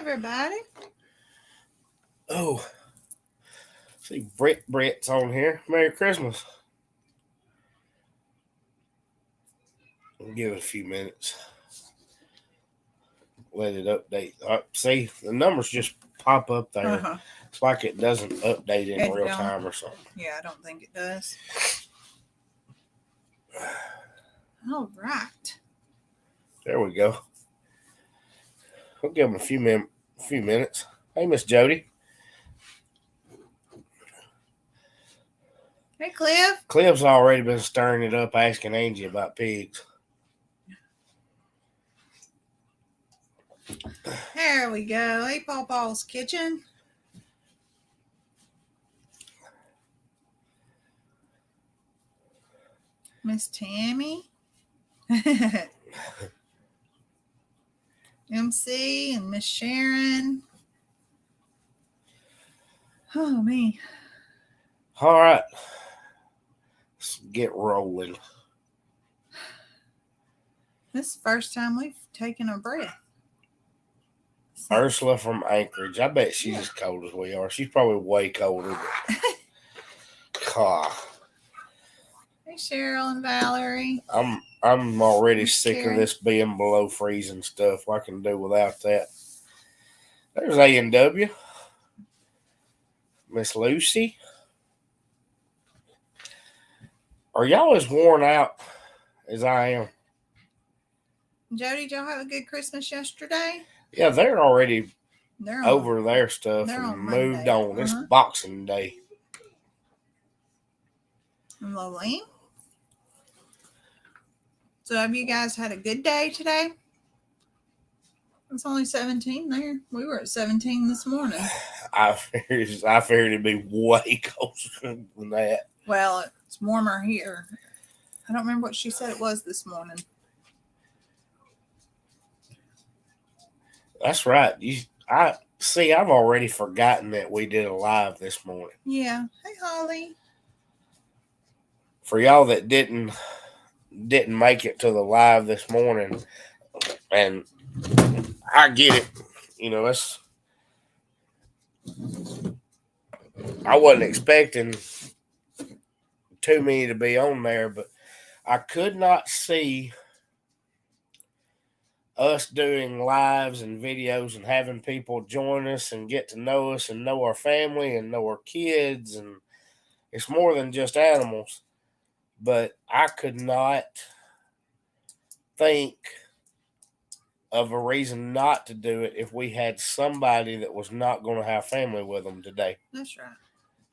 everybody. Oh, see, Brett's on here. Merry Christmas. Give it a few minutes. Let it update. See, the numbers just pop up there. Uh-huh. It's like it doesn't update in It real don't. time or something. Yeah, I don't think it does. All right. There we go. We'll give them a few minutes. Hey, Miss Jody. Hey, Cliff. Cliff's already been stirring it up, asking Angie about pigs. There we go. Hey, Paul's Kitchen. Miss Tammy. MC and Miss Sharon. Oh, me. All right. Let's get rolling. This is the first time we've taken a breath. Ursula from Anchorage. I bet she's as cold as we are. She's probably way colder. God. Hey, Cheryl and Valerie. I'm already Miss sick Karen. of this being below freezing stuff. I can do without that. There's A&W. Miss Lucy. Are y'all as worn out as I am? Jody, did y'all have a good Christmas yesterday? Yeah, they're already They're over their stuff they're and on moved Monday. on. It's Boxing Day. Lovely. So have you guys had a good day today? It's only 17 there. We were at 17 this morning. I figured it'd be way colder than that. Well, it's warmer here. I don't remember what she said it was this morning. That's right. I've already forgotten that we did a live this morning. Yeah. Hey, Holly. For y'all that didn't make it to the live this morning, and I get it. You know, I wasn't expecting too many to be on there, but I could not see us doing lives and videos and having people join us and get to know us and know our family and know our kids, and it's more than just animals. But I could not think of a reason not to do it if we had somebody that was not going to have family with them today. That's right.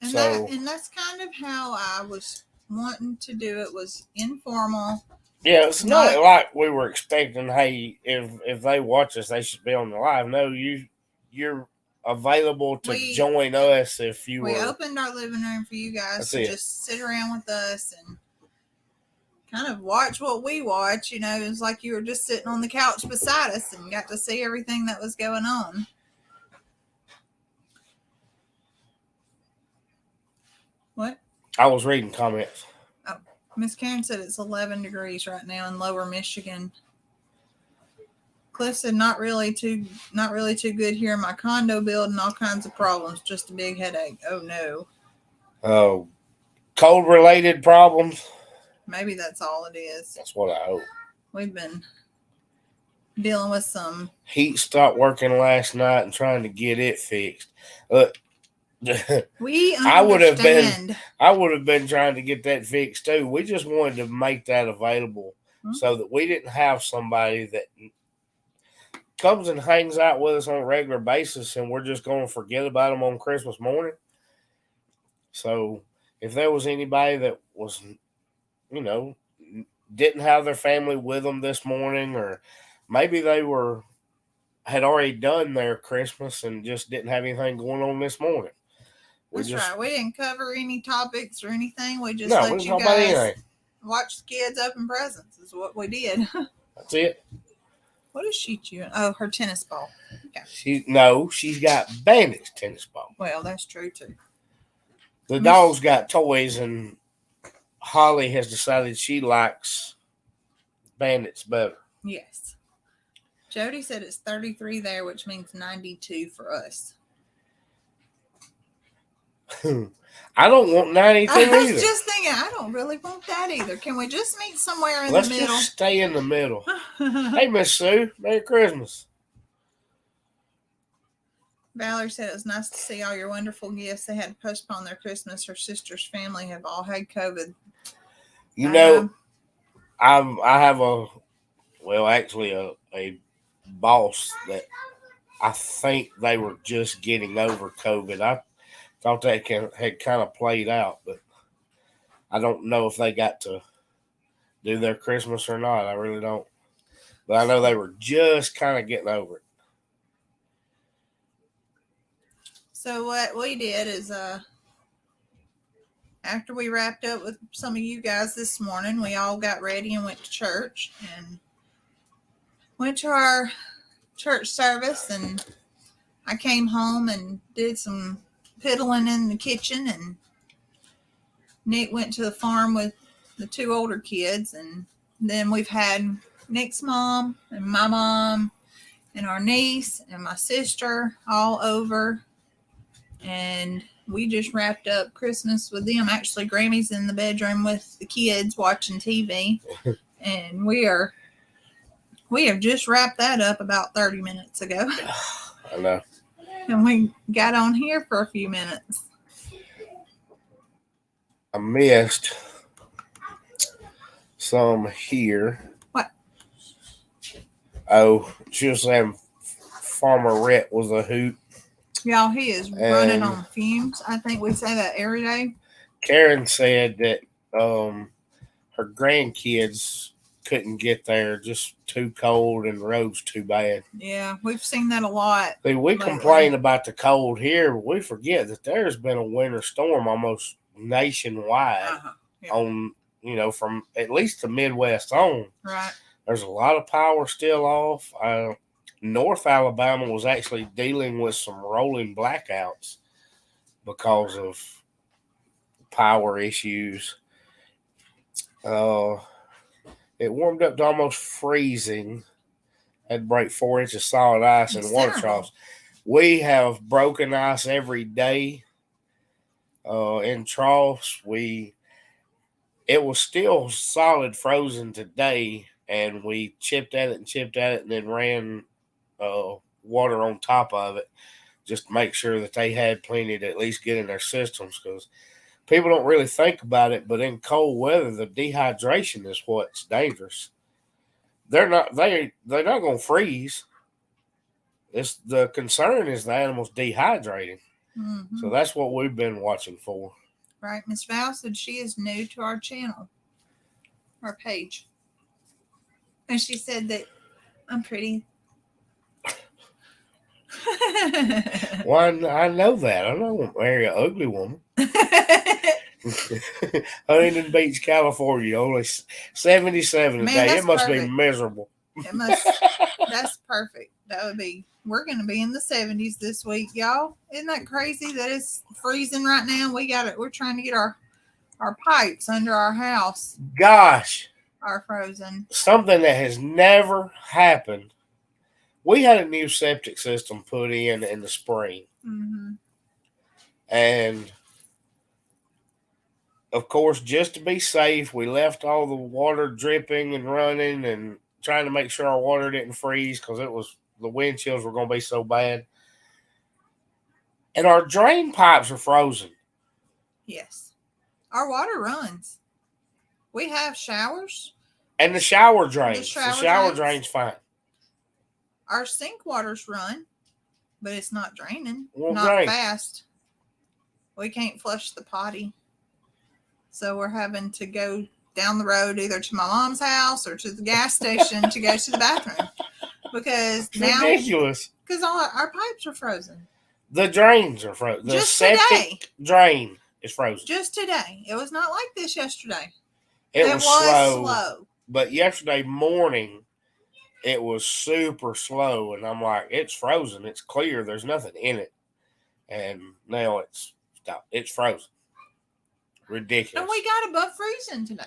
And So that's kind of how I was wanting to do it, was informal. yeah, it's not like we were expecting, hey, if they watch us, they should be on the live. No, you're available to join us if you We opened our living room for you guys to just sit around with us and kind of watch what we watch. You know, it was like you were just sitting on the couch beside us and got to see everything that was going on. What? I was reading comments. Oh, Miss Karen said it's 11 degrees right now in Lower Michigan. Cliff said not really too good here in my condo building. All kinds of problems. Just a big headache. Oh no. Oh, cold related problems. Maybe that's all it is. That's what I hope. We've been dealing with some heat. Stopped working last night and trying to get it fixed. Look. We understand. I would have been trying to get that fixed too. We just wanted to make that available so that we didn't have somebody that comes and hangs out with us on a regular basis and we're just going to forget about them on Christmas morning. So if there was anybody that was, you know, didn't have their family with them this morning, or maybe they had already done their Christmas and just didn't have anything going on this morning. That's right. We didn't cover any topics or anything. We just let you guys watch the kids open presents is what we did. That's it. What is she chewing? Oh, her tennis ball. Okay. She's got Bandit's tennis ball. Well, that's true too. The dog's got toys, and Holly has decided she likes Bandits better. Yes. Jody said it's 33 there, which means 92 for us. I don't want 92 I was either. just thinking, I don't really want that either. Can we just meet somewhere in Let's the middle? just stay in the middle. Hey, Miss Sue, Merry Christmas. Valerie said it was nice to see all your wonderful gifts. They had to postpone their Christmas. Her sister's family have all had COVID. You know, I have a boss that I think they were just getting over COVID. I thought that had kind of played out, but I don't know if they got to do their Christmas or not. I really don't. But I know they were just kind of getting over it. So what we did is after we wrapped up with some of you guys this morning, we all got ready and went to church and went to our church service, and I came home and did some piddling in the kitchen, and Nick went to the farm with the two older kids, and then we've had Nick's mom and my mom and our niece and my sister all over, and we just wrapped up Christmas with them. Actually, Grammy's in the bedroom with the kids watching TV, and we have just wrapped that up about 30 minutes ago. I know. And we got on here for a few minutes. I missed some here. What? Oh, she was saying Farmer Rhett was a hoot. Y'all, he is running on fumes. I think we say that every day. Karen said that her grandkids couldn't get there, just too cold and the roads too bad. Yeah, we've seen that a lot. See, we complain about the cold here, but we forget that there's been a winter storm almost nationwide on, from at least the Midwest on. Right. There's a lot of power still off. North Alabama was actually dealing with some rolling blackouts because of power issues. It warmed up to almost freezing. Had to break 4 inches of solid ice in water troughs. We have broken ice every day in troughs. It was still solid frozen today, and we chipped at it and then ran water on top of it just to make sure that they had plenty to at least get in their systems, because people don't really think about it, but in cold weather, the dehydration is what's dangerous. They're not going to freeze. The concern is the animals dehydrating. Mm-hmm. So that's what we've been watching for. Right. Miss Val said she is new to our channel, our page. And she said that I'm pretty. Well, I know that. I don't marry an ugly woman. Huntington Beach, California, only 77 a day. It must be miserable. That's perfect. We're going to be in the 70s this week, y'all. Isn't that crazy that it's freezing right now? We're trying to get our pipes under our house. Gosh. Are frozen. Something that has never happened. We had a new septic system put in the spring. Mm-hmm. And of course, just to be safe, we left all the water dripping and running and trying to make sure our water didn't freeze, because the wind chills were going to be so bad. And our drain pipes are frozen. Yes. Our water runs. We have showers. And the shower drains. The shower drains fine. Our sink water's run, but it's not draining. Well, not fast. We can't flush the potty. So we're having to go down the road either to my mom's house or to the gas station to go to the bathroom. Because ridiculous. Because all our pipes are frozen. The drains are frozen. The septic drain is frozen. Just today. It was not like this yesterday. It was slow. But yesterday morning, it was super slow, and I'm like, it's frozen. It's clear. There's nothing in it. And now it's stopped. It's frozen. Ridiculous. And we got above freezing today.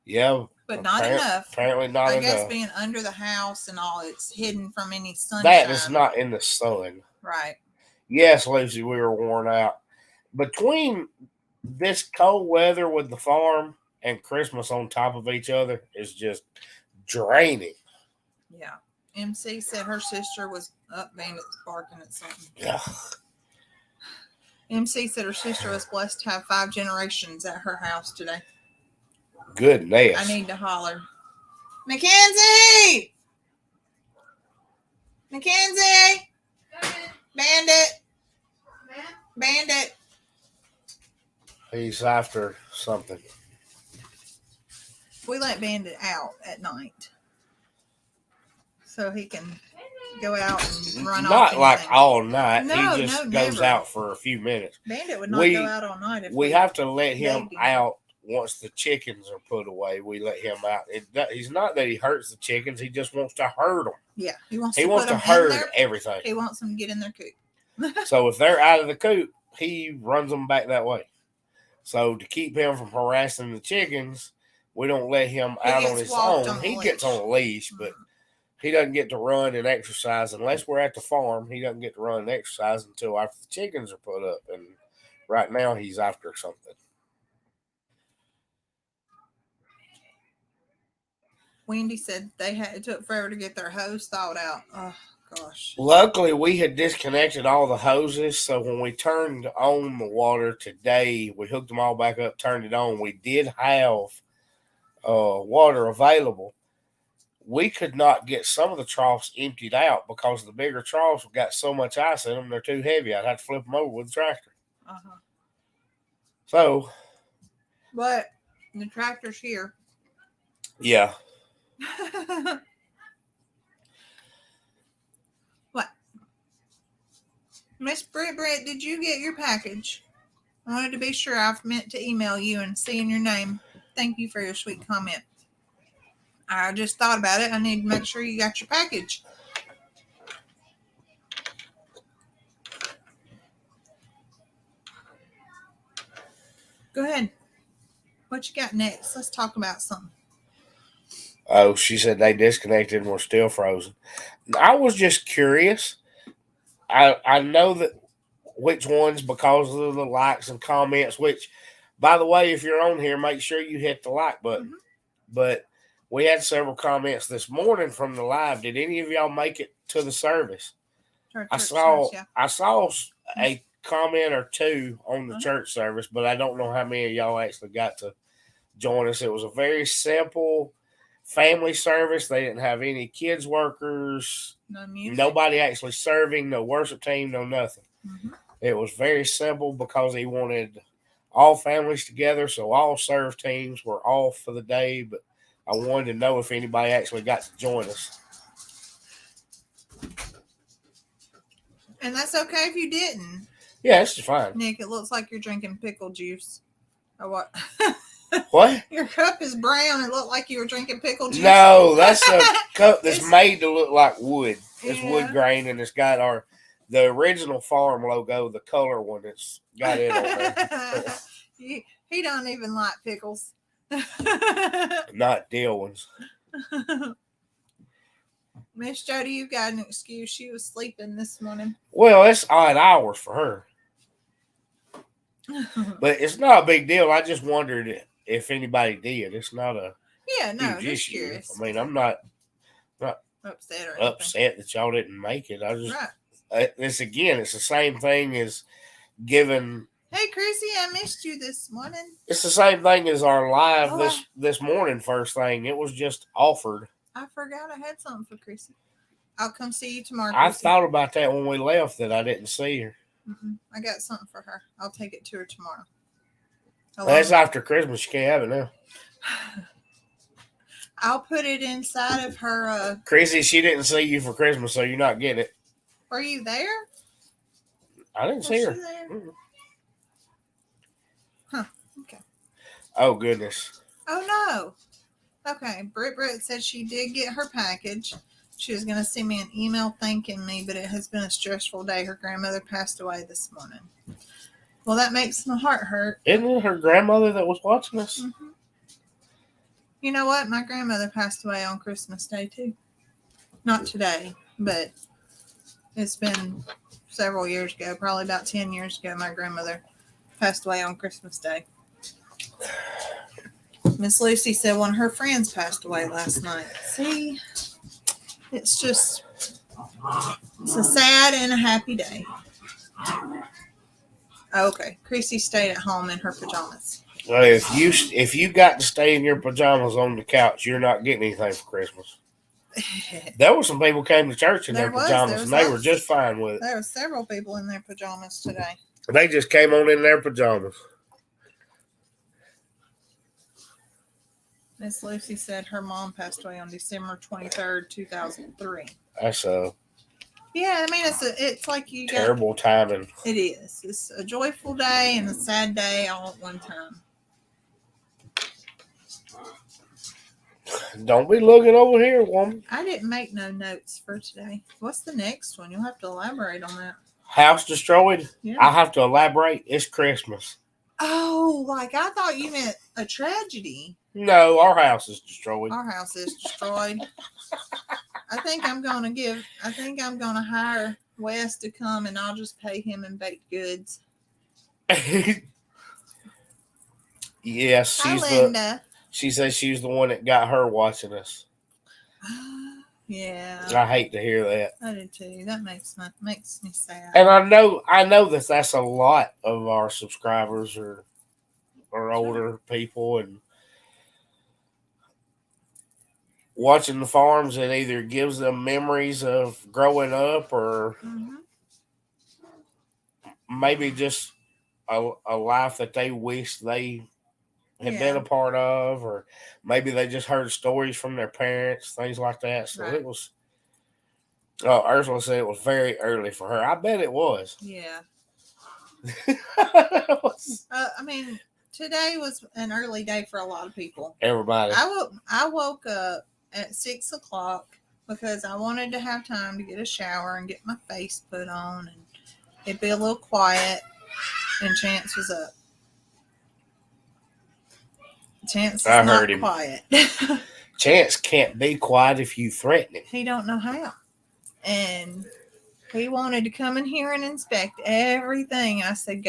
Yeah, But not enough. Apparently not enough. I guess being under the house and all, it's hidden from any sunshine. That is not in the sun. Right. Yes, Lucy, we were worn out. Between this cold weather with the farm and Christmas on top of each other is just draining. Yeah. MC said her sister was up, Bandit's barking at something. Yeah. MC said her sister was blessed to have 5 generations at her house today. Goodness. I need to holler. Mackenzie! Mackenzie! Bandit! Bandit! He's after something. We let Bandit out at night so he can go out and run off. Not like all night. No, he just no, goes never. out for a few minutes. Bandit would not go out all night. If we have to let him out once the chickens are put away. We let him out. He's not that he hurts the chickens. He just wants to herd them. Yeah, he wants to herd everything. He wants them to get in their coop. So if they're out of the coop, he runs them back that way. So to keep him from harassing the chickens, we don't let him out on his own. He gets on a leash, but he doesn't get to run and exercise unless we're at the farm. He doesn't get to run and exercise until after the chickens are put up. And right now he's after something. Wendy said it took forever to get their hose thawed out. Oh, gosh. Luckily, we had disconnected all the hoses, so when we turned on the water today, we hooked them all back up, turned it on. We did have water available. We could not get some of the troughs emptied out because the bigger troughs got so much ice in them, they're too heavy. I'd have to flip them over with the tractor. Uh-huh. So. But the tractor's here. Yeah. What? Miss Britt, did you get your package? I wanted to be sure. I've meant to email you and seeing your name. Thank you for your sweet comment. I just thought about it. I need to make sure you got your package. Go ahead. What you got next? Let's talk about something. Oh, she said they disconnected and were still frozen. I was just curious. I know that which ones because of the likes and comments, which, by the way, if you're on here, make sure you hit the like button. Mm-hmm. But we had several comments this morning from the live. Did any of y'all make it to the service? I saw a comment or two on the church service, but I don't know how many of y'all actually got to join us. It was a very simple family service. They didn't have any kids workers, no music. Nobody actually serving, no worship team, no nothing. Mm-hmm. It was very simple because he wanted all families together, so all serve teams were off for the day, but I wanted to know if anybody actually got to join us. And that's okay if you didn't. Yeah, it's fine. Nick, it looks like you're drinking pickle juice. Or what? What? Your cup is brown. It looked like you were drinking pickle juice. No, that's a cup that's made to look like wood. It's wood grain, and it's got the original farm logo, the color one. It's got it on there. He don't even like pickles. Not deal ones. Miss Jody, you got an excuse. She was sleeping this morning. Well, it's odd hours for her. But it's not a big deal. I just wondered if anybody did. It's not a just issue. Curious. I mean, I'm not upset that y'all didn't make it. I just it's the same thing as giving. Hey, Chrissy, I missed you this morning. It's the same thing as our live this morning first thing. It was just offered. I forgot I had something for Chrissy. I'll come see you tomorrow, Chrissy. I thought about that when we left that I didn't see her. I got something for her. I'll take it to her tomorrow. That's after Christmas. You can't have it now. I'll put it inside of her. Chrissy, she didn't see you for Christmas, so you're not getting it. Were you there? I didn't see her. Mm-hmm. Huh. Okay. Oh, goodness. Oh, no. Okay. Britt said she did get her package. She was going to send me an email thanking me, but it has been a stressful day. Her grandmother passed away this morning. Well, that makes my heart hurt. Isn't it her grandmother that was watching us? Mm-hmm. You know what? My grandmother passed away on Christmas Day, too. Not today, but it's been several years ago, probably about 10 years ago, my grandmother passed away on Christmas Day. Miss Lucy said one of her friends passed away last night. See, it's a sad and a happy day. Okay, Chrissy stayed at home in her pajamas. Well, if you got to stay in your pajamas on the couch, you're not getting anything for Christmas. There were some people came to church in their pajamas, and they were just fine with it. There were several people in their pajamas today. They just came on in their pajamas. Miss Lucy said her mom passed away on December 23rd, 2003. That's yeah, I mean, it's like you terrible timing. It is. It's a joyful day and a sad day all at one time. Don't be looking over here, woman. I didn't make no notes for today. What's the next one? You'll have to elaborate on that. House destroyed? Yeah. I have to elaborate. It's Christmas. Oh, like I thought you meant a tragedy. No, our house is destroyed. Our house is destroyed. I think I'm gonna hire Wes to come and I'll just pay him in baked goods. Yes, she says she's the one that got her watching us. Yeah. I hate to hear that. I do too. That makes me sad. And I know that's a lot of our subscribers are older people, and watching the farms, it either gives them memories of growing up or maybe just a life that they wish they had been a part of, or maybe they just heard stories from their parents, things like that. So it was, Ursula said it was very early for her. I bet it was. Yeah. I mean, today was an early day for a lot of people. Everybody. I woke up at 6 o'clock because I wanted to have time to get a shower and get my face put on and it'd be a little quiet, and Chance was up. Chance is not quiet. Chance can't be quiet if you threaten him. He don't know how. And he wanted to come in here and inspect everything. I said,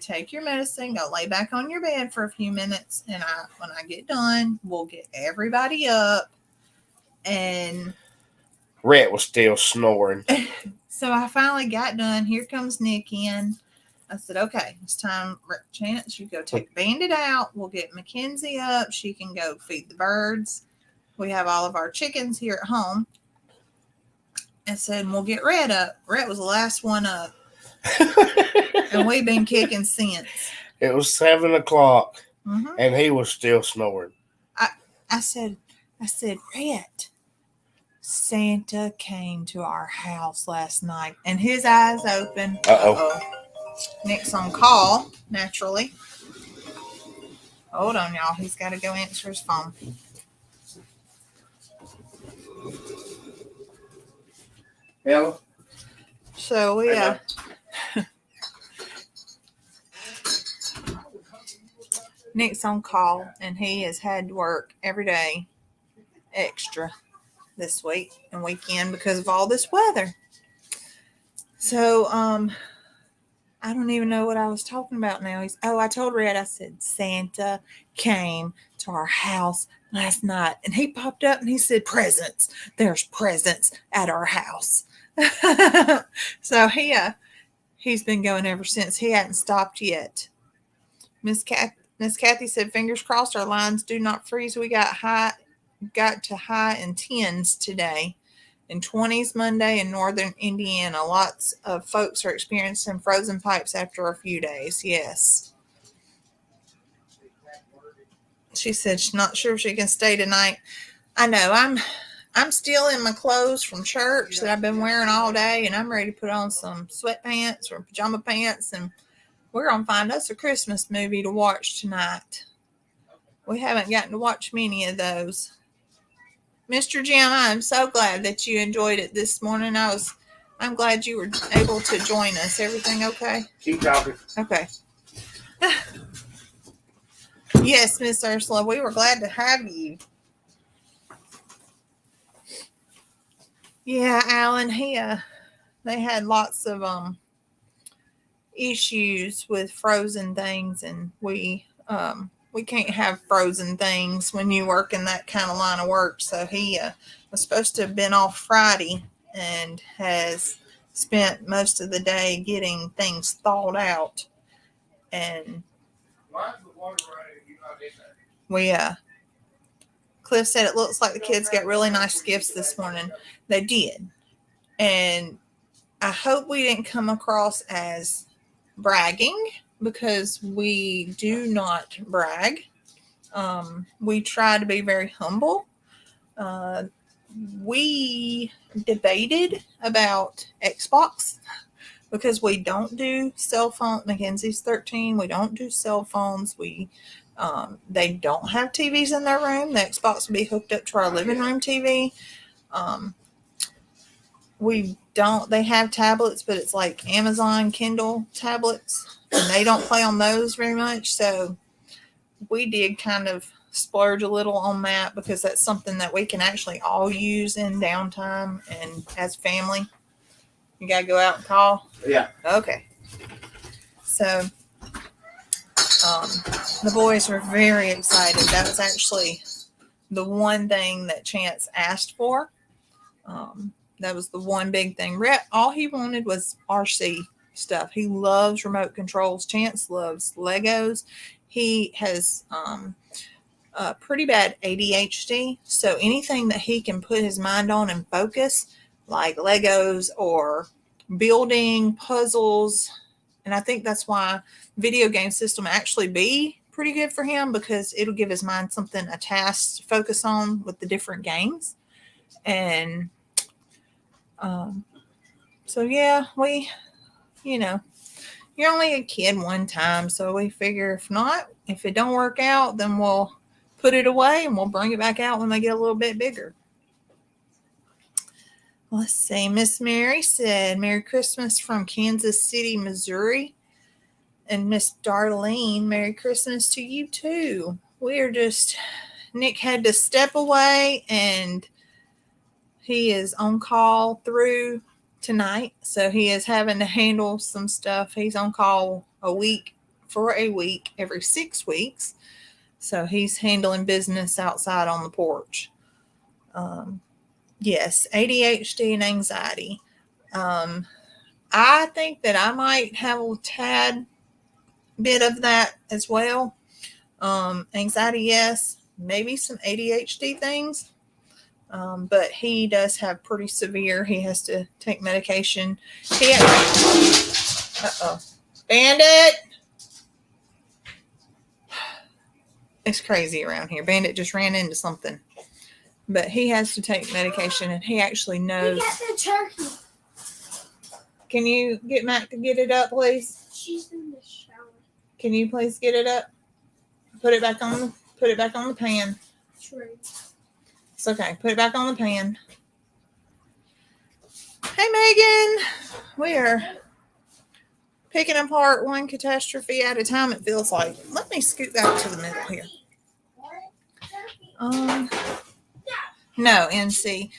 take your medicine, go lay back on your bed for a few minutes. And when I get done, we'll get everybody up. And Rhett was still snoring. So I finally got done. Here comes Nick in. I said, okay, it's time. Chance, you go take Bandit out. We'll get Mackenzie up. She can go feed the birds. We have all of our chickens here at home. I said, we'll get Rhett up. Rhett was the last one up. And we've been kicking since. It was 7 o'clock, and he was still snoring. I said, Rhett, Santa came to our house last night, and his eyes open. Uh-oh. Nick's on call, naturally. Hold on, y'all. He's got to go answer his phone. Hello? So we Nick's on call, and he has had to work every day extra this week and weekend because of all this weather. So I don't even know what I was talking about now. I told Red, I said, Santa came to our house last night, and he popped up and he said, presents. There's presents at our house. So he's been going ever since. He hadn't stopped yet. Miss Kathy said, fingers crossed our lines do not freeze. We got to high in 10s today. In 20s Monday in northern Indiana. Lots of folks are experiencing frozen pipes after a few days. Yes. She said she's not sure if she can stay tonight. I know. I'm still in my clothes from church that I've been wearing all day, and I'm ready to put on some sweatpants or pajama pants, and we're going to find us a Christmas movie to watch tonight. We haven't gotten to watch many of those. Mr. Jim, I'm so glad that you enjoyed it this morning. I'm glad you were able to join us. Everything okay? Keep talking. Okay. Yes, Miss Ursula, we were glad to have you. Yeah, Alan, they had lots of issues with frozen things, and we can't have frozen things when you work in that kind of line of work. So he was supposed to have been off Friday and has spent most of the day getting things thawed out. And we Cliff said it looks like the kids got really nice gifts this morning. They did. And I hope we didn't come across as bragging, because we do not brag. We try to be very humble. We debated about Xbox because we don't do cell phone. Mackenzie's 13. We don't do cell phones. They don't have TVs in their room. The Xbox will be hooked up to our living room TV. They have tablets, but it's like Amazon Kindle tablets, and they don't play on those very much. So we did kind of splurge a little on that, because that's something that we can actually all use in downtime and as family. You got to go out and call? Yeah. Okay. So the boys were very excited. That was actually the one thing that Chance asked for. That was the one big thing. Rhett, all he wanted was RC stuff. He loves remote controls. Chance loves Legos. He has pretty bad ADHD. So anything that he can put his mind on and focus, like Legos or building puzzles. And I think that's why video game system actually be pretty good for him, because it'll give his mind something, a task to focus on with the different games. And so yeah, you're only a kid one time, so we figure if it don't work out, then we'll put it away and we'll bring it back out when they get a little bit bigger. Let's see. Miss Mary said, Merry Christmas from Kansas City, Missouri. And Miss Darlene, Merry Christmas to you too. Nick had to step away, and he is on call through tonight. So he is having to handle some stuff. He's on call for a week every 6 weeks. So he's handling business outside on the porch. Yes, ADHD and anxiety. I think that I might have a tad bit of that as well. Anxiety, yes. Maybe some ADHD things. But he does have pretty severe. He has to take medication. Bandit! It's crazy around here. Bandit just ran into something. But he has to take medication, and he actually knows. We got the turkey. Can you get Mac to get it up, please? She's in the shower. Can you please get it up? Put it back on the pan. True. It's okay. Put it back on the pan. Hey, Megan. We are picking apart one catastrophe at a time, it feels like. Let me scoot back to the middle here. No, NC.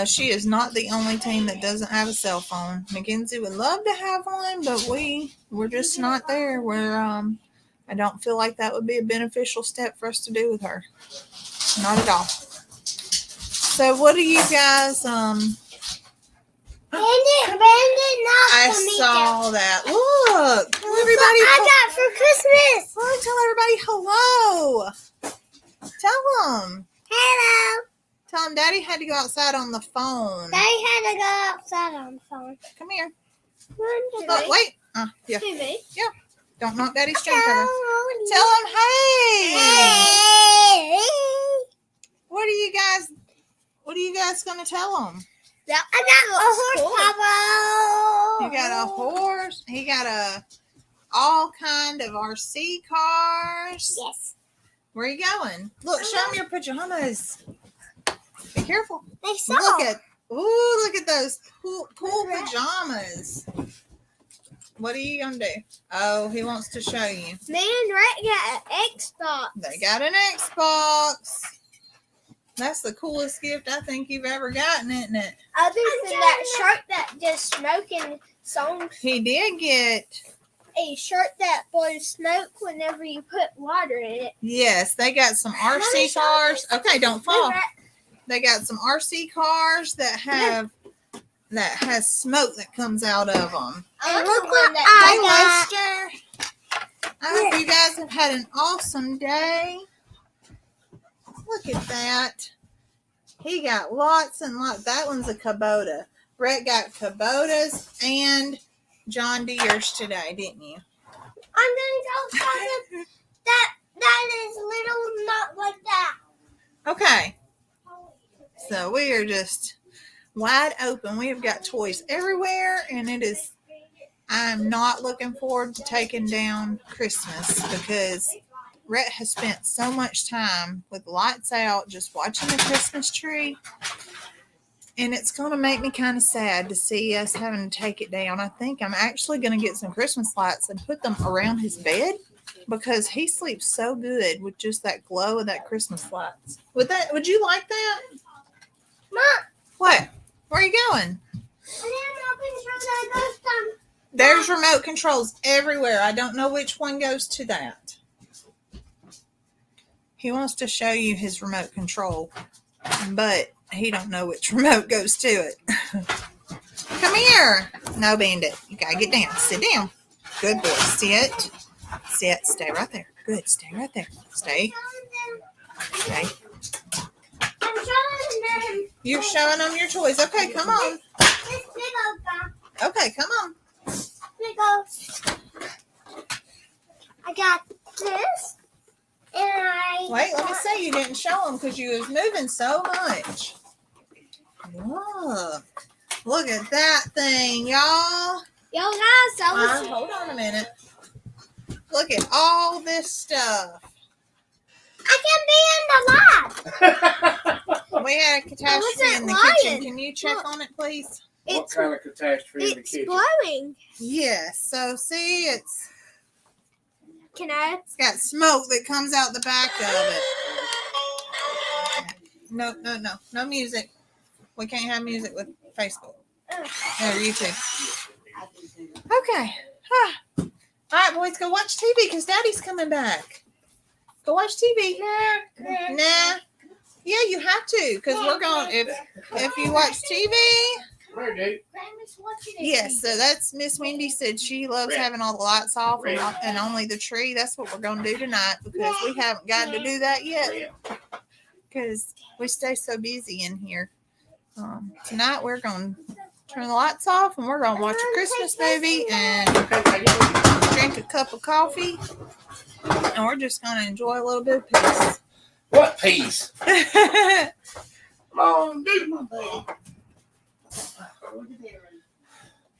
She is not the only team that doesn't have a cell phone. Mackenzie would love to have one, but we're just not there. I don't feel like that would be a beneficial step for us to do with her. Not at all. So what do you guys Bandit knocked I me saw down. that. Look, tell everybody. I got for Christmas. Look, tell everybody hello. Tell them. Hello. Tell them Daddy had to go outside on the phone. Daddy had to go outside on the phone. Come here. Look, Wait. Yeah. TV. Don't knock Daddy's string cover. Hello. Tell them, hey. Hey. What are you guys gonna tell them? I got a horse, Papa. You got a horse. He got all kind of RC cars. Yes. Where are you going? Look, show them your pajamas. Be careful. They saw. Look at those cool pajamas. What are you gonna do? Oh, he wants to show you. Me and Rhett got an Xbox. They got an Xbox. That's the coolest gift I think you've ever gotten, isn't it? Other than that shirt that does smoking songs. He did get. A shirt that blows smoke whenever you put water in it. Yes, they got some RC cars. Okay, don't fall. They got some RC cars that has smoke that comes out of them. And look what Hey, I Lester. I hope you guys have had an awesome day. Look at that. He got lots and lots. That one's a Kubota. Brett got Kubotas and John Deere's today, didn't you? I'm gonna go find that is little not like that. Okay. So we are just wide open. We have got toys everywhere, and I'm not looking forward to taking down Christmas because Rhett has spent so much time with lights out just watching the Christmas tree. And it's going to make me kind of sad to see us having to take it down. I think I'm actually going to get some Christmas lights and put them around his bed because he sleeps so good with just that glow of that Christmas lights. Would you like that? Mom, What? Where are you going? There's remote controls everywhere. I don't know which one goes to that. He wants to show you his remote control, but he don't know which remote goes to it. Come here. No, Bandit. You gotta get down. Sit down. Good boy. Sit. Sit. Stay right there. Good. Stay right there. Stay. Stay. I'm showing them. You're showing them your toys. Okay, come on. This big guy. Okay, come on. Big I got this. And Wait, let me see. You didn't show them because you was moving so much. Look at that thing, y'all. Yo guys, that was Hold on a minute. Look at all this stuff. I can be in the lab. We had a catastrophe in the lying. kitchen. Can you check on it, please? What It's kind of catastrophe in the it's kitchen? blowing. Yes. So see, it's Can I? got smoke that comes out the back of it. No music. We can't have music with Facebook or YouTube. Okay. All right, boys, go watch TV because Daddy's coming back. Go watch TV. Nah. Yeah, you have to because we're going. If you watch TV. Where, dude? Yes, so that's Miss Wendy said she loves having all the lights off and only the tree. That's what we're going to do tonight because we haven't gotten to do that yet because we stay so busy in here. Tonight we're going to turn the lights off and we're going to watch a Christmas movie and drink a cup of coffee and we're just going to enjoy a little bit of peace. What peace? Come on, dude.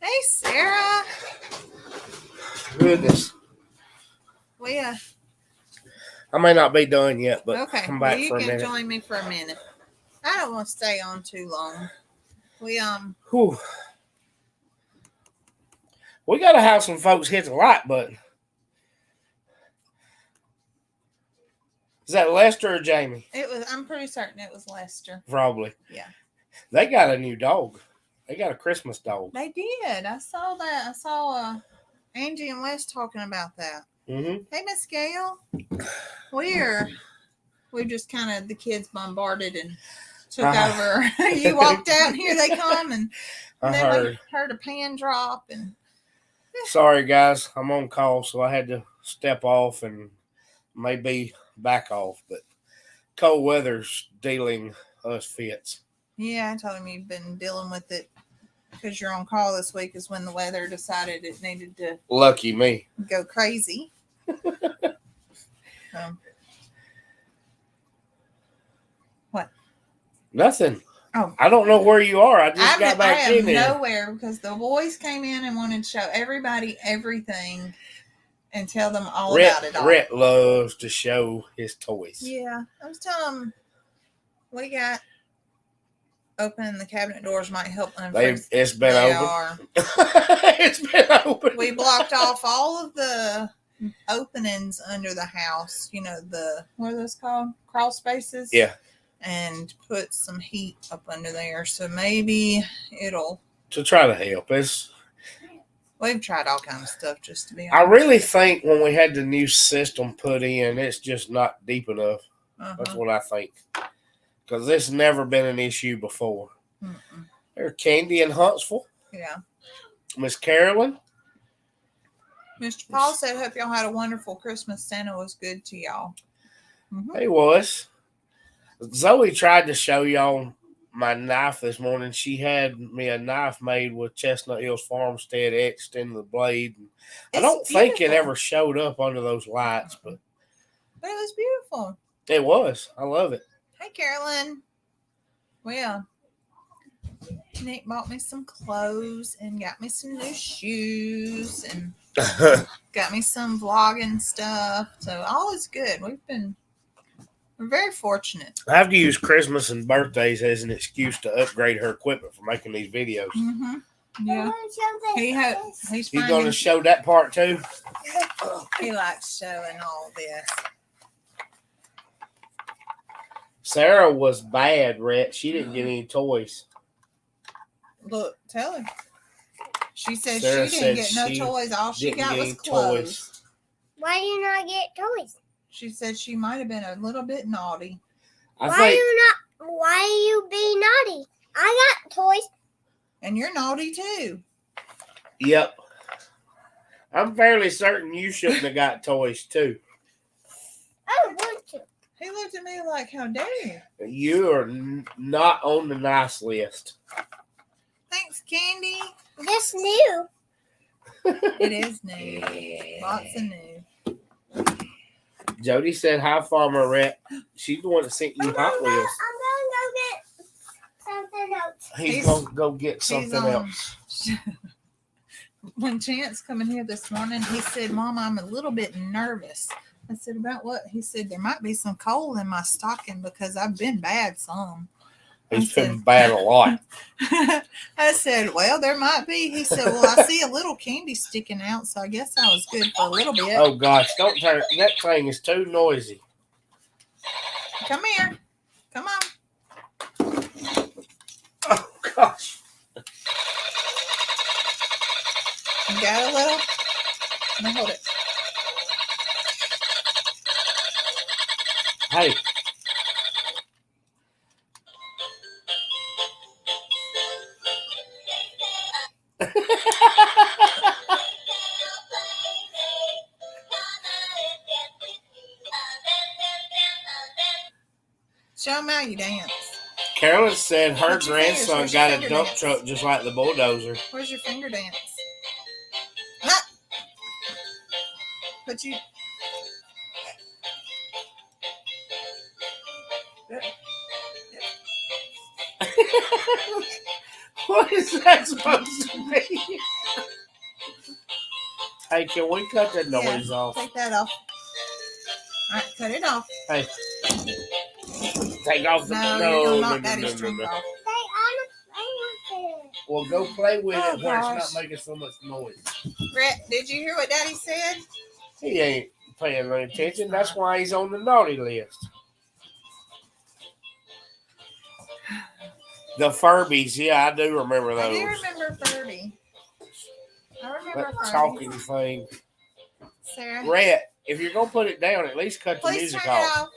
Hey, Sarah. Goodness. Well, yeah. I may not be done yet, but Okay. come back you for a can minute. join me for a minute. I don't want to stay on too long. Whew. We got to have some folks hit the like button. Is that Lester or Jamie? I'm pretty certain it was Lester. Probably. Yeah. They got a new dog. They got a Christmas dog. They did. I saw that. I saw Angie and Wes talking about that. Mm-hmm. Hey, Miss Gail. We're just kind of the kids bombarded and took over. You walked out and here they come and I then heard. we heard a pan drop and Sorry, guys. I'm on call, so I had to step off and maybe back off. But cold weather's dealing us fits. yeah, I told him you've been dealing with it because you're on call this week is when the weather decided it needed to Lucky me. go crazy. What? Nothing. Oh. I don't know where you are. I just got I back am in there. nowhere because the boys came in and wanted to show everybody everything and tell them all about it all. Rhett loves to show his toys. Yeah, I was telling them we got opening the cabinet doors might help them. It's been open. It's been open. We blocked off all of the openings under the house. You know, what are those called? Crawl spaces? Yeah. And put some heat up under there. So maybe it'll... To try to help. We've tried all kinds of stuff, just to be honest. I really think when we had the new system put in, it's just not deep enough. That's what I think. Because it's never been an issue before. There's Candy in Huntsville. Yeah. Miss Carolyn. Mr. Paul said, hope y'all had a wonderful Christmas. Santa was good to y'all. He was. Zoe tried to show y'all my knife this morning. She had me a knife made with Chestnut Hills Farmstead etched in the blade. I don't think it ever showed up under those lights, but it was beautiful. It was. I love it. Hi, Carolyn. Well, Nick bought me some clothes and got me some new shoes and got me some vlogging stuff. So all is good. We're very fortunate. I have to use Christmas and birthdays as an excuse to upgrade her equipment for making these videos. Yeah. He's going to show that part too? He likes showing all this. Sarah was bad, Rhett. She didn't get any toys. Look, tell him. She said Sarah she didn't get no toys. All she got was clothes. Why do you not get toys? She said she might have been a little bit naughty. Why you be naughty? I got toys. And you're naughty too. Yep. I'm fairly certain you shouldn't have got toys too. I want to. He looked at me like, how dare you? You are not on the nice list. Thanks, Candy. This new. It is new. Lots of new. Jody said, hi, Farmer Rhett. She's the one that sent you Hot Wheels. I'm going to go get something else. He's going to go get something else. When Chance come in here this morning, he said, Mom, I'm a little bit nervous. I said, about what? He said, there might be some coal in my stocking because I've been bad some. He's been bad a lot. I said, well, there might be. He said, well, I see a little candy sticking out, so I guess I was good for a little bit. Oh, gosh. Don't turn. That thing is too noisy. Come here. Come on. Oh, gosh. You got a little? Let me hold it. Hey. Show them how you dance. Carolyn said her grandson got a dump truck just like the bulldozer. Where's your finger dance? Ah! But you... What is that supposed to be? Hey, can we cut that noise off? Take that off. All right, cut it off. Hey, take off the no, knock Daddy's string off. Well, go play with it where it's not making so much noise. Brett, did you hear what Daddy said? He ain't paying no attention. That's why he's on the naughty list. The Furbies, yeah, I do remember those. I do remember Furby. I remember that Furby. talking thing. Sarah. Rhett, if you're going to put it down, at least cut the music off.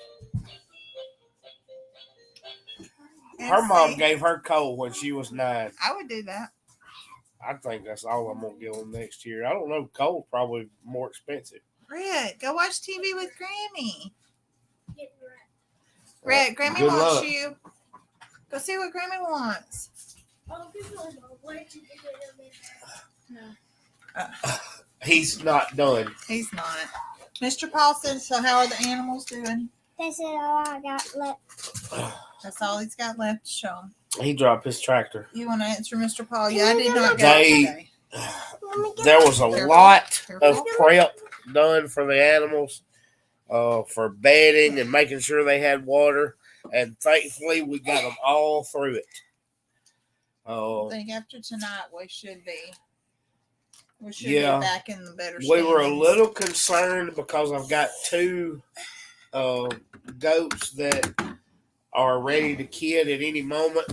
Her mom gave her coal when she was 9. I would do that. I think that's all I'm going to give them next year. I don't know. Coal probably more expensive. Brett, go watch TV with Grammy. Brett, Grammy Good wants luck. you. Go see what Grammy wants. He's not done. He's not. Mr. Paul said, so how are the animals doing? That's all I got left. That's all he's got left to show him. He dropped his tractor. You want to answer Mr. Paul? Yeah, I did not go They- today. There was a lot of prep done for the animals, for bedding and making sure they had water. And thankfully, we got them all through it. I think after tonight we should be. We should Yeah. be back in the better We standings. were a little concerned because I've got 2 goats that are ready to kid at any moment,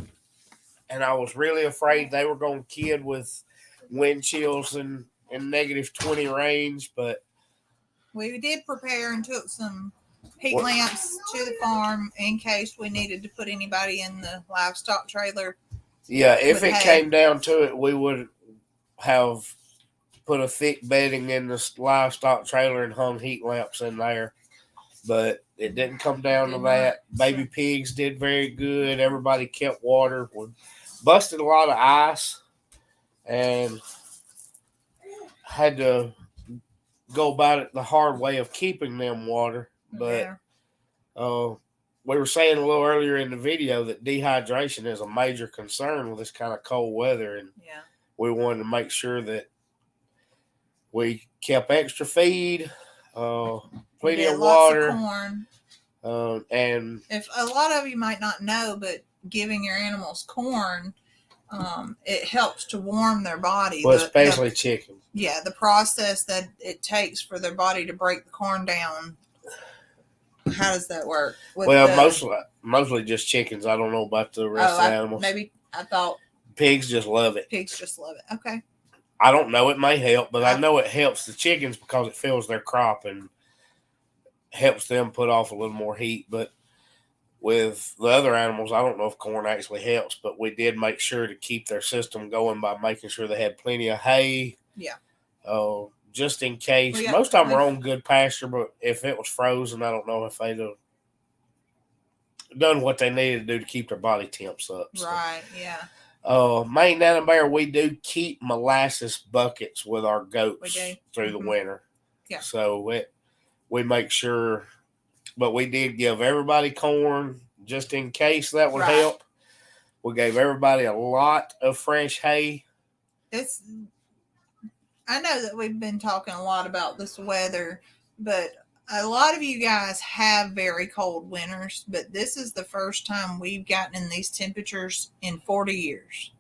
and I was really afraid they were going to kid with wind chills and -20 range. But we did prepare and took some heat lamps to the farm in case we needed to put anybody in the livestock trailer. yeah, if it came down to it, we would have put a thick bedding in the livestock trailer and hung heat lamps in there. But it didn't come down to that. Baby pigs did very good. Everybody kept water. We busted a lot of ice and had to go about it the hard way of keeping them water. But we were saying a little earlier in the video that dehydration is a major concern with this kind of cold weather. And we wanted to make sure that we kept extra feed, plenty of water. Lots of corn. And if a lot of you might not know, but giving your animals corn, it helps to warm their body. Well, especially chickens. Yeah, the process that it takes for their body to break the corn down. How does that work? Mostly just chickens. I don't know about the rest of the animals. Maybe I thought pigs just love it. Pigs just love it. Okay. I don't know. It may help, but I know it helps the chickens because it fills their crop and helps them put off a little more heat. But with the other animals, I don't know if corn actually helps, but we did make sure to keep their system going by making sure they had plenty of hay. Yeah. Just in case. Most of them are on good pasture, but if it was frozen, I don't know if they'd have done what they needed to do to keep their body temps up. So. Right, yeah. Main down in Bear, we do keep molasses buckets with our goats through the winter. Yeah. So we make sure, but we did give everybody corn just in case that would help. We gave everybody a lot of fresh hay. I know that we've been talking a lot about this weather, but a lot of you guys have very cold winters, but this is the first time we've gotten in these temperatures in 40 years.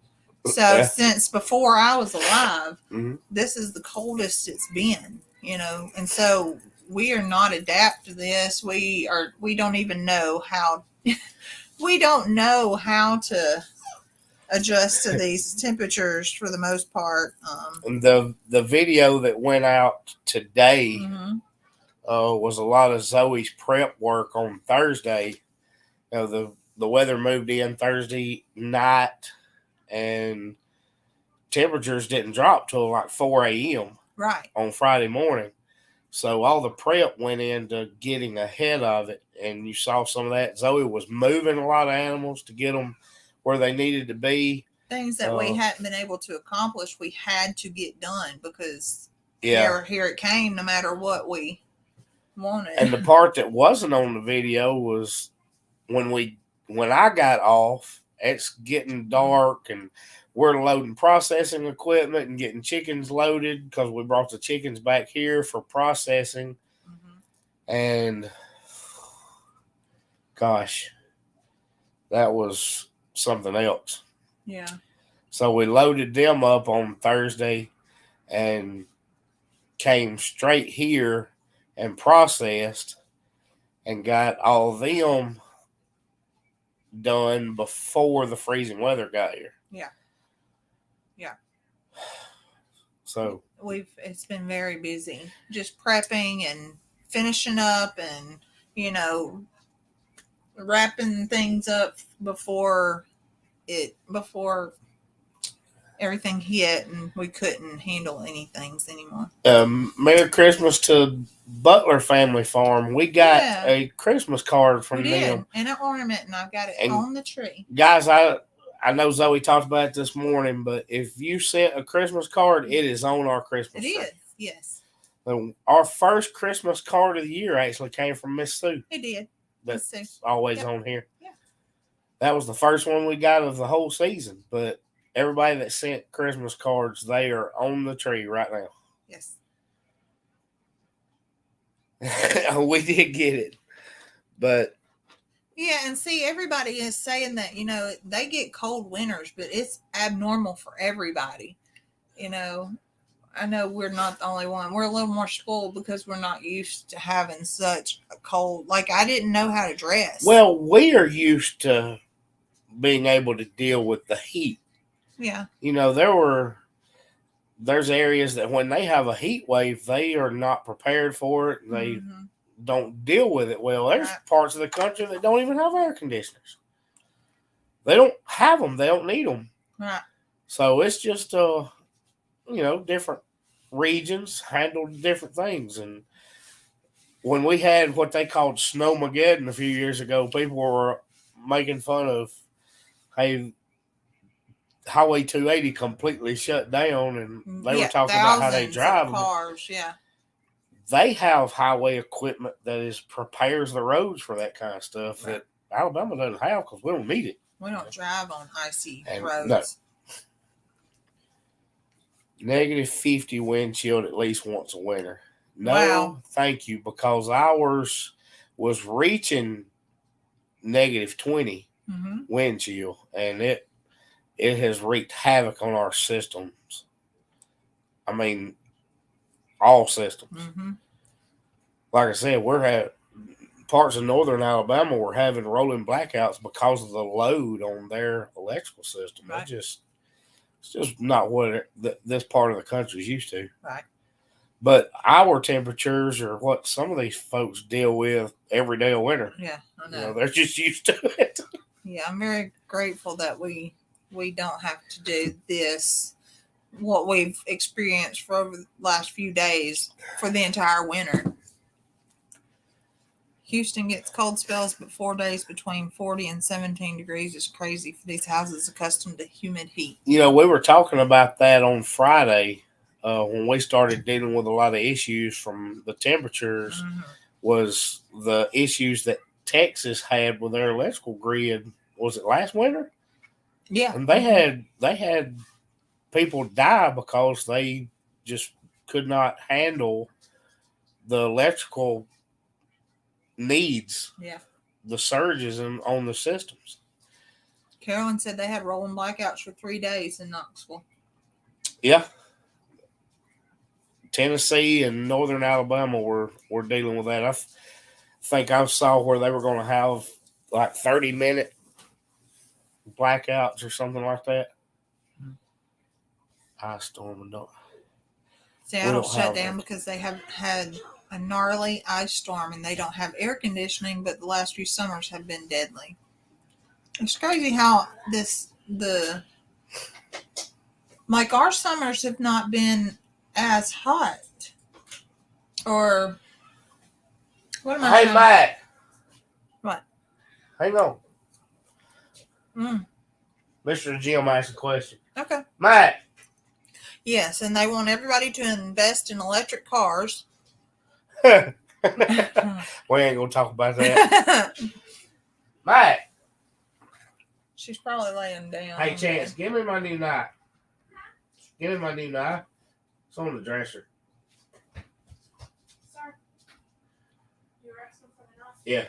So since before I was alive, this is the coldest it's been, and so we are not adapt to this. We don't even know how, we don't know how to adjust to these temperatures for the most part. And the video that went out today was a lot of Zoe's prep work on Thursday. The weather moved in Thursday night, and temperatures didn't drop till like 4 a.m. on Friday morning. So all the prep went into getting ahead of it, and you saw some of that. Zoe was moving a lot of animals to get them where they needed to be. Things that we hadn't been able to accomplish, we had to get done because here it came no matter what we wanted. And the part that wasn't on the video was when I got off, it's getting dark and we're loading processing equipment and getting chickens loaded because we brought the chickens back here for processing. And gosh, that was something else. Yeah. So we loaded them up on Thursday and came straight here and processed and got all of them done before the freezing weather got here. Yeah. So it's been very busy, just prepping and finishing up and, wrapping things up before everything hit and we couldn't handle anything anymore. Merry Christmas to Butler Family Farm. We got a Christmas card from them. And an ornament, and I've got it on the tree. Guys, I know Zoe talked about it this morning, but if you sent a Christmas card, it is on our Christmas tree. It is, yes. Our first Christmas card of the year actually came from Miss Sue. It did. That's always on here. Yeah. That was the first one we got of the whole season, but everybody that sent Christmas cards, they are on the tree right now. Yes. We did get it. But Yeah, and see, everybody is saying that, they get cold winters, but it's abnormal for everybody. You know, I know we're not the only one. We're a little more spoiled because we're not used to having such a cold. Like, I didn't know how to dress. Well, we are used to being able to deal with the heat. Yeah. There's areas that when they have a heat wave, they are not prepared for it. They don't deal with it well. There's parts of the country that don't even have air conditioners. They don't have them. They don't need them. Right. So it's just, different regions handle different things. And when we had what they called Snowmageddon a few years ago, people were making fun of, hey, Highway 280 completely shut down, and they were talking about how they drive cars. Yeah, they have highway equipment that prepares the roads for that kind of stuff that Alabama doesn't have because we don't need it. We don't drive on icy roads. No. -50 wind chill at least once a winter. No, thank you, because ours was reaching -20 wind chill, and it has wreaked havoc on our systems. I mean, all systems. Like I said, we're having parts of northern Alabama were having rolling blackouts because of the load on their electrical system. Right. It's just not what this part of the country is used to. Right. But our temperatures are what some of these folks deal with every day of winter. Yeah, I know. They're just used to it. Yeah, I'm very grateful that we don't have to do this, what we've experienced for over the last few days for the entire winter. Houston gets cold spells, but 4 days between 40 and 17 degrees is crazy for these houses accustomed to humid heat. We were talking about that on Friday when we started dealing with a lot of issues from the temperatures, was the issues that Texas had with their electrical grid. Was it last winter? Yeah. And they had people die because they just could not handle the electrical needs. Yeah. The surges on the systems. Carolyn said they had rolling blackouts for 3 days in Knoxville. Yeah. Tennessee and northern Alabama were dealing with that. I think I saw where they were going to have like 30-minute blackouts or something like that. Ice storm and Seattle shut down because they have had a gnarly ice storm and they don't have air conditioning, but the last few summers have been deadly. It's crazy how our summers have not been as hot. Or what am I saying? Hey, Matt. What? Hang on. Mr. Jim asked a question. Okay. Matt. Yes, and they want everybody to invest in electric cars. We ain't gonna talk about that. Matt. She's probably laying down. Hey, Chance, give me my new knife. Give me my new knife. It's on the dresser. Sorry. You were asking for the knife? Yeah.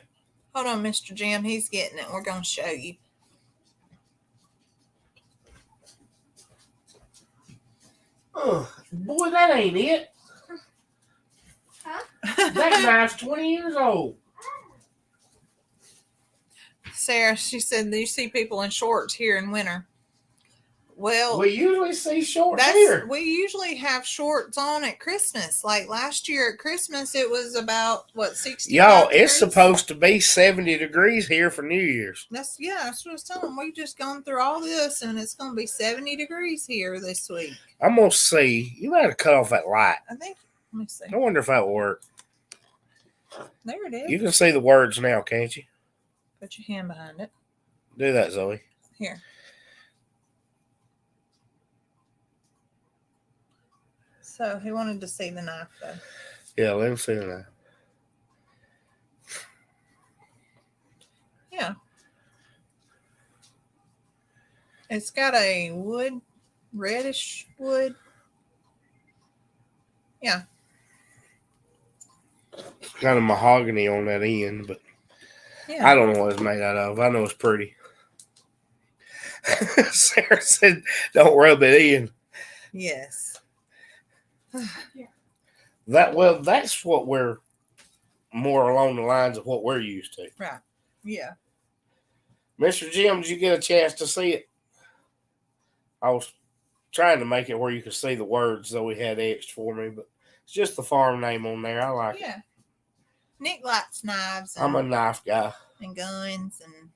Hold on, Mr. Jim. He's getting it. We're going to show you. Oh, boy, that ain't it. Huh? That knife's 20 years old. Sarah, she said, do you see people in shorts here in winter? Well, we usually see shorts here. We usually have shorts on at Christmas. Like last year at Christmas, it was about, 60 Y'all, it's supposed to be 70 degrees here for New Year's. That's what I was telling them. We've just gone through all this, and it's going to be 70 degrees here this week. I'm going to see. You might have cut off that light. Let me see. I wonder if that will work. There it is. You can see the words now, can't you? Put your hand behind it. Do that, Zoe. Here. So he wanted to see the knife, though. Yeah, let him see the knife. Yeah. It's got a reddish wood. Yeah. It's kind of mahogany on that end, but Yeah. I don't know what it's made out of. I know it's pretty. Sarah said, "Don't rub it in." Yes. That's what we're more along the lines of what we're used to. Right. Yeah. Mr. Jim, did you get a chance to see it? I was trying to make it where you could see the words, though he had etched for me, but it's just the farm name on there. I like it. Yeah. Nick likes knives. I'm a knife guy. And guns, and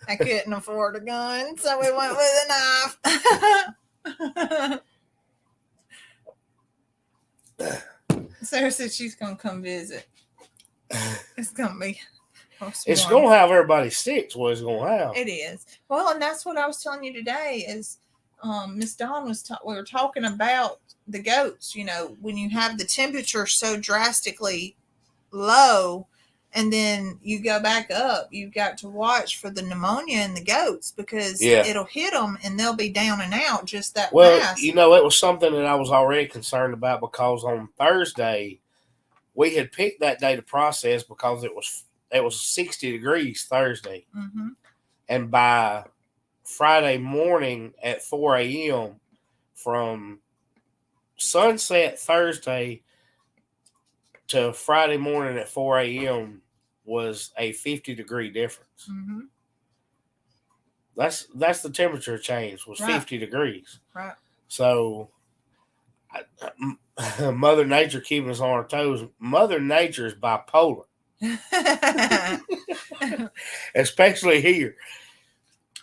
I couldn't afford a gun, so we went with a knife. Sarah said she's gonna come visit. It's gonna be. It's gonna have everybody sticks. What it's gonna have. It is. Well, and that's what I was telling you today. Is Miss Dawn was we were talking about the goats. You know, when you have the temperature so drastically low, and then you go back up, you've got to watch for the pneumonia in the goats because it'll hit them and they'll be down and out just that fast. You know, it was something that I was already concerned about because on Thursday we had picked that day to process because it was 60 degrees Thursday. Mm-hmm. And by Friday morning at 4 a.m. from sunset Thursday to Friday morning at 4 a.m. was a 50-degree difference. Mm-hmm. That's the temperature change was 50 degrees. Right. So Mother Nature keeping us on our toes. Mother Nature is bipolar. Especially here.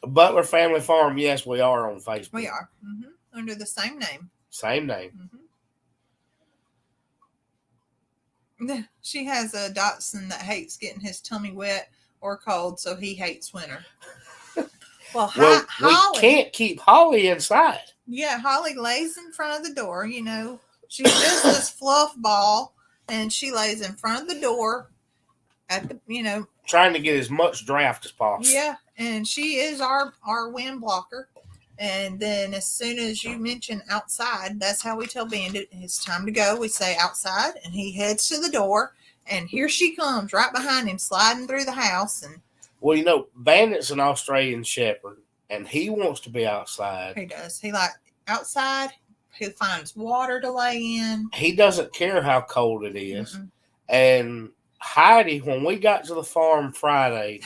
Butler Family Farm, yes, we are on Facebook. We are. Mm-hmm. Under the same name. Same name. Mm-hmm. She has a dachshund that hates getting his tummy wet or cold, so he hates winter. Well, Holly, we can't keep Holly inside. Yeah, Holly lays in front of the door. You know, she's just this fluff ball, and she lays in front of the door at the, trying to get as much draft as possible. Yeah, and she is our wind blocker. And then as soon as you mention outside, that's how we tell Bandit it's time to go. We say outside, and he heads to the door, and here she comes right behind him, sliding through the house. And well, Bandit's an Australian Shepherd, and he wants to be outside. He does. He outside. He finds water to lay in. He doesn't care how cold it is. Mm-mm. And Heidi, when we got to the farm Friday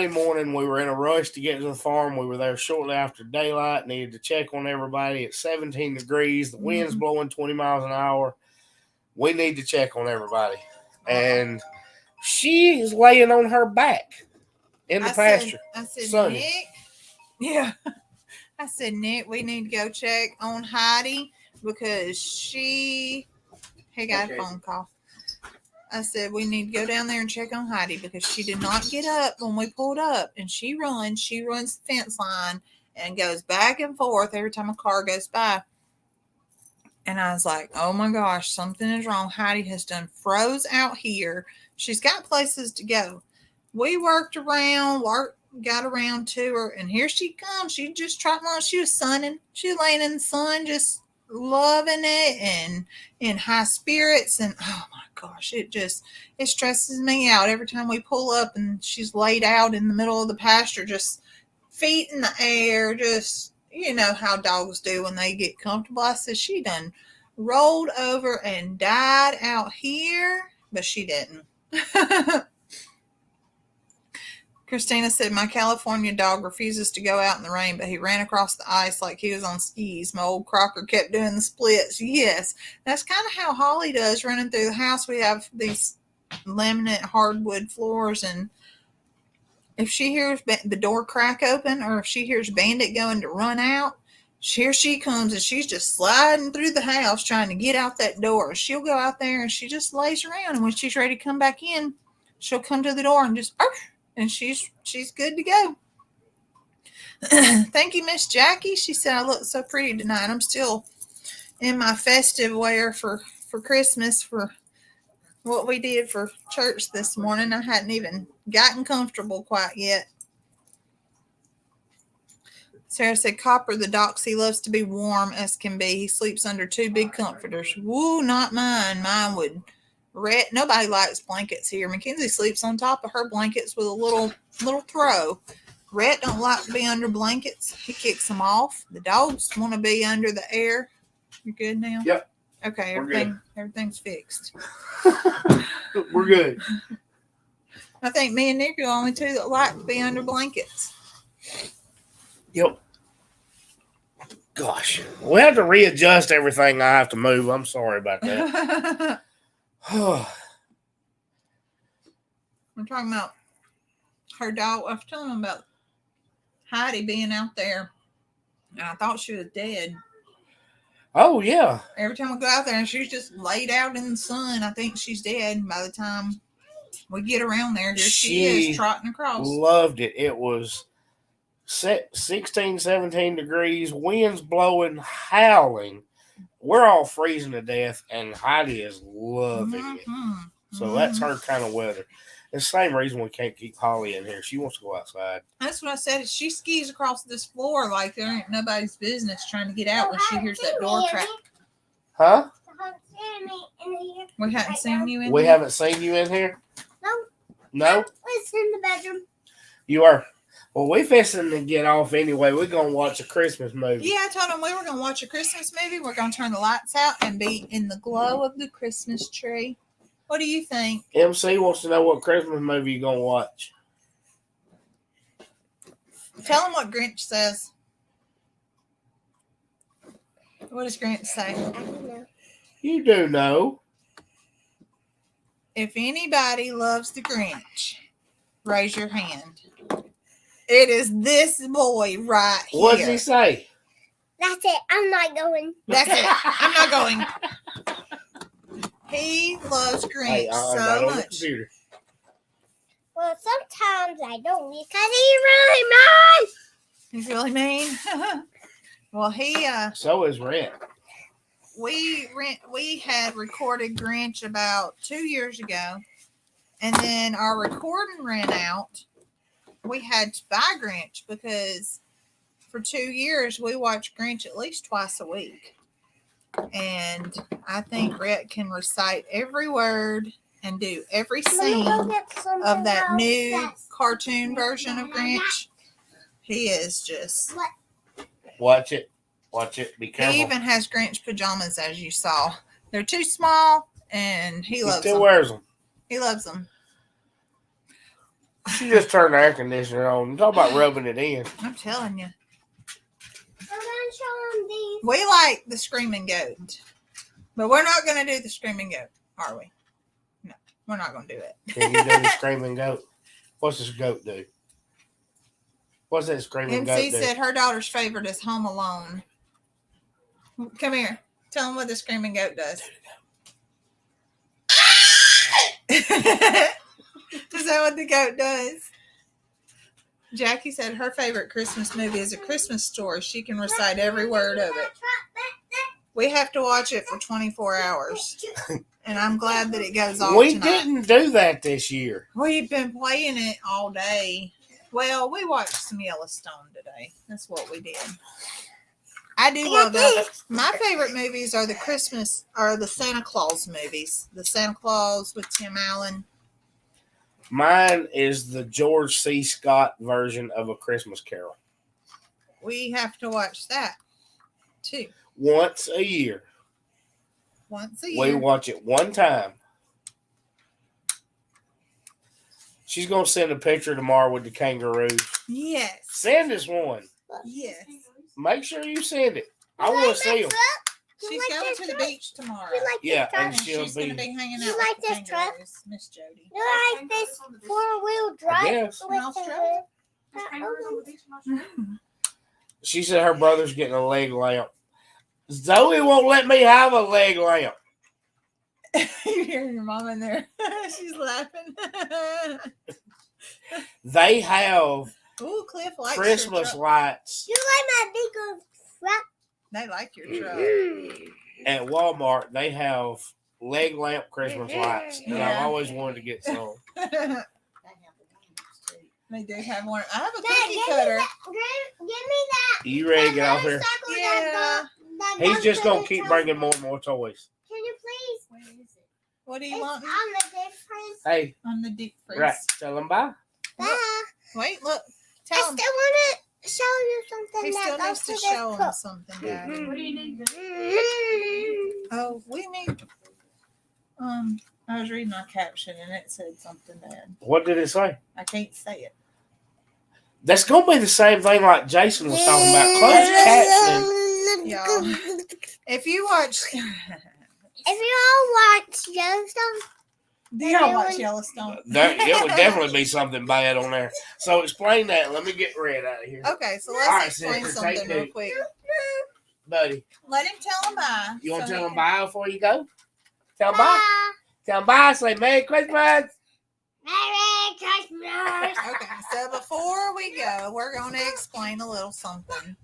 morning, we were in a rush to get to the farm. We were there shortly after daylight, needed to check on everybody. It's 17 degrees. The wind's blowing 20 miles an hour. We need to check on everybody. And she is laying on her back in the pasture. I said, Sunny. Nick. Yeah. I said, Nick, we need to go check on Heidi because she got a phone call. I said, we need to go down there and check on Heidi because she did not get up when we pulled up. And she runs the fence line and goes back and forth every time a car goes by. And I was like, oh my gosh, something is wrong. Heidi has done froze out here. She's got places to go. We got around to her, and here she comes. She just trotting on. She was sunning. She was laying in the sun, just loving it and in high spirits. And oh my gosh, it stresses me out every time we pull up and she's laid out in the middle of the pasture, just feet in the air, just, how dogs do when they get comfortable. I said, she done rolled over and died out here, but she didn't. Christina said, my California dog refuses to go out in the rain, but he ran across the ice like he was on skis. My old Crocker kept doing the splits. Yes, that's kind of how Holly does running through the house. We have these laminate hardwood floors, and if she hears the door crack open or if she hears Bandit going to run out, here she comes, and she's just sliding through the house trying to get out that door. She'll go out there, and she just lays around, and when she's ready to come back in, she'll come to the door and just, and she's good to go. Thank you, Miss Jackie. She said, I look so pretty tonight. I'm still in my festive wear for Christmas for what we did for church this morning. I hadn't even gotten comfortable quite yet. Sarah said, Copper, the doxy, loves to be warm as can be. He sleeps under 2 big comforters. Woo, not mine. Mine would Rhett, nobody likes blankets here. Mackenzie sleeps on top of her blankets with a little throw. Rhett don't like to be under blankets. He kicks them off. The dogs want to be under the air. You good now? Yep. Okay, everything's fixed. We're good. I think me and Nick are the only two that like to be under blankets. Yep. Gosh, we have to readjust everything. I have to move. I'm sorry about that. We're talking about her dog. I was telling them about Heidi being out there, and I thought she was dead. Oh, yeah. Every time we go out there and she's just laid out in the sun, I think she's dead. By the time we get around there, there she is trotting across. Loved it. It was 16, 17 degrees, winds blowing, howling. We're all freezing to death, and Heidi is loving it. So that's her kind of weather. It's the same reason we can't keep Holly in here. She wants to go outside. That's what I said. She skis across this floor like there ain't nobody's business trying to get out when she hears that door crack. Huh? We haven't seen you in We here? haven't seen you in here? No? It's in the bedroom. You are? Well, we fixing to get off anyway. We're going to watch a Christmas movie. Yeah, I told them we were going to watch a Christmas movie. We're going to turn the lights out and be in the glow of the Christmas tree. What do you think? MC wants to know what Christmas movie you're going to watch. Tell them what Grinch says. What does Grinch say? I don't know. You do know. If anybody loves the Grinch, raise your hand. It is this boy right here. What does he say? That's it. I'm not going. That's it. I'm not going. He loves Grinch so much. Well, sometimes I don't because he's really mean. He's really mean. Well, So is Rhett. we had recorded Grinch about 2 years ago, and then our recording ran out. We had to buy Grinch because for 2 years we watched Grinch at least twice a week. And I think Rhett can recite every word and do every scene of that new cartoon version of Grinch. He is just... Watch it. Watch it. Be careful. He even has Grinch pajamas, as you saw. They're too small, and he loves them. He still wears them. He loves them. She just turned the air conditioner on. Talk about rubbing it in. I'm telling you. I'm going to show him these. We like the Screaming Goat, but we're not going to do the Screaming Goat, are we? No, we're not going to do it. Can you do the Screaming Goat? What's this goat do? What's that Screaming Goat do? MC said her daughter's favorite is Home Alone. Come here. Tell them what the Screaming Goat does. Is that what the goat does? Jackie said her favorite Christmas movie is A Christmas Story. She can recite every word of it. We have to watch it for 24 hours. And I'm glad that it goes off We tonight. didn't do that this year. We've been playing it all day. Well, we watched some Yellowstone today. That's what we did. I do love that. My favorite movies are the Santa Claus movies. The Santa Claus with Tim Allen. Mine is the George C. Scott version of A Christmas Carol. We have to watch that too. Once a year. Once a year. We watch it one time. She's going to send a picture tomorrow with the kangaroos. Yes. Send us one. Yes. Make sure you send it. I want to see them. She's going to the beach tomorrow. Yeah, and And she's going to be hanging out You with like the this truck? kangaroos, Miss Jody. You like this four-wheel drive? Yes. with Australia? She said her brother's getting a leg lamp. Zoe won't let me have a leg lamp. You hear your mom in there. She's laughing. They have Ooh, Cliff likes Christmas your truck. lights You like my big old truck? They like your truck. at Walmart. They have leg lamp Christmas lights, and Yeah. I've always wanted to get some. They do have one. I have a Dad, cookie give cutter. me that. You ready to get off here? Yeah. He's just gonna keep bringing more and more toys. Can you please? What do you It's want? on the difference. Hey, On the deep freeze. right. Tell them bye. Bye. Wait, look. I Tell still him. want to show you something He still that needs goes to to show this him book. something, Daddy. What do you need? Oh, we need. I was reading my caption and it said something bad. What did it say? I can't say it. That's going to be the same thing like Jason was talking about. Closed captioning. Y'all. If you watch. If you all watch Yellowstone, Do y'all watch Yellowstone? It would definitely be something bad on there. So explain that. Let me get Red out of here. Okay, so All let's right, explain Sister, something take real two. quick. Buddy, Let him tell him bye. you want to so tell he them can- bye before you go? Tell them bye. bye. Tell them bye. Say Merry Christmas. Merry Christmas. Okay, so before we go, we're going to explain a little something.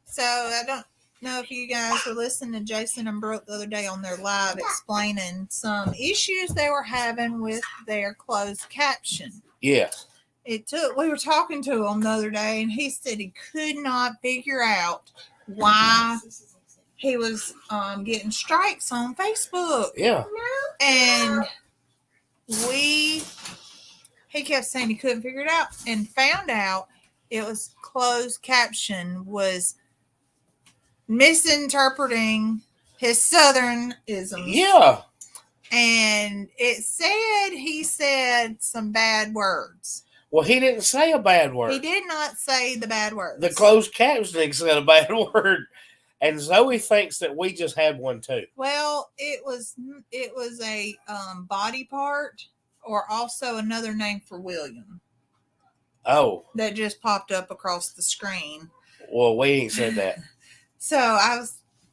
So I don't know if you guys were listening to Jason and Brooke the other day on their live explaining some issues they were having with their closed caption. Yes. We were talking to him the other day and he said he could not figure out why he was getting strikes on Facebook. Yeah. And he kept saying he couldn't figure it out and found out it was closed caption was misinterpreting his Southernisms. Yeah. And it said he said some bad words. Well, he didn't say a bad word. He did not say the bad words. The closed captioning said a bad word. And Zoe thinks that we just had one too. Well, it was a body part or also another name for William Oh. that just popped up across the screen. Well, we ain't said that. So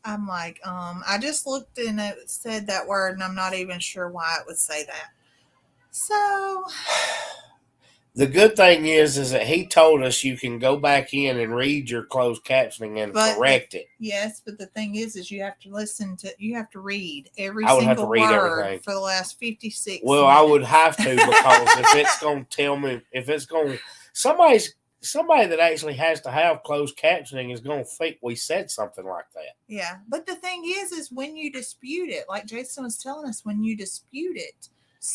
I'm like, I just looked and it said that word and I'm not even sure why it would say that. So The good thing is that he told us you can go back in and read your closed captioning and But- correct it. yes, but the thing is you have to you have to read every I would have single to read word everything. for the last 56 Well, I would minutes. have to because if it's going to tell me, if it's going, somebody that actually has to have closed captioning is going to think we said something like that. Yeah, but the thing is when you dispute it, like Jason was telling us, when you dispute it,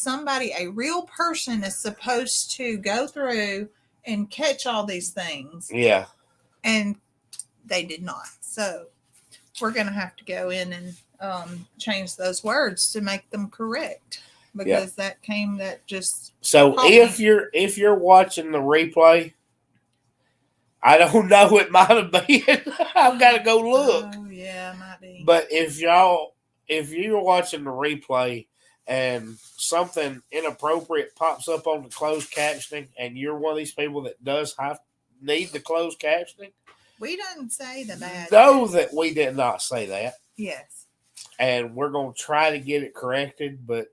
a real person is supposed to go through and catch all these things, Yeah. and they did not. So we're going to have to go in and change those words to make them correct because that just So caught if me. you're watching the replay, I don't know, it might have been. I've got to go look. Oh yeah, might be. But if you're watching the replay and something inappropriate pops up on the closed captioning, and you're one of these people that does need the closed captioning, We didn't say the bad. know that we did not say that, Yes. and we're going to try to get it corrected. But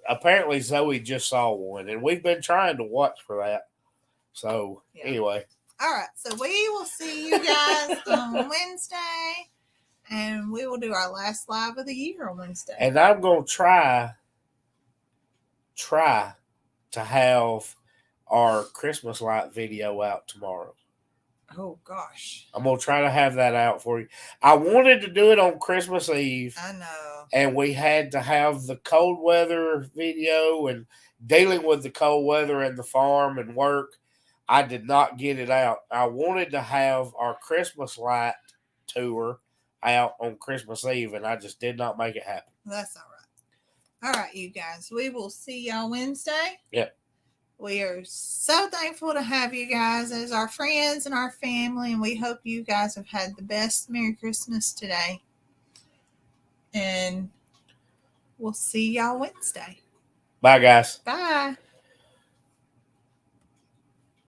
apparently Zoe just saw one, and we've been trying to watch for that. So Yeah. anyway, All right. So we will see you guys on Wednesday, and we will do our last live of the year on Wednesday. and I'm going to try to have our Christmas light video out tomorrow. Oh gosh, I'm going to try to have that out for you. I wanted to do it on Christmas Eve, I know. and we had to have the cold weather video and dealing with the cold weather and the farm and work. I did not get it out. I wanted to have our Christmas light tour out on Christmas Eve, and I just did not make it happen. That's all right. All right, you guys. We will see y'all Wednesday. Yep. We are so thankful to have you guys as our friends and our family, and we hope you guys have had the best Merry Christmas today. And we'll see y'all Wednesday. Bye, guys. Bye.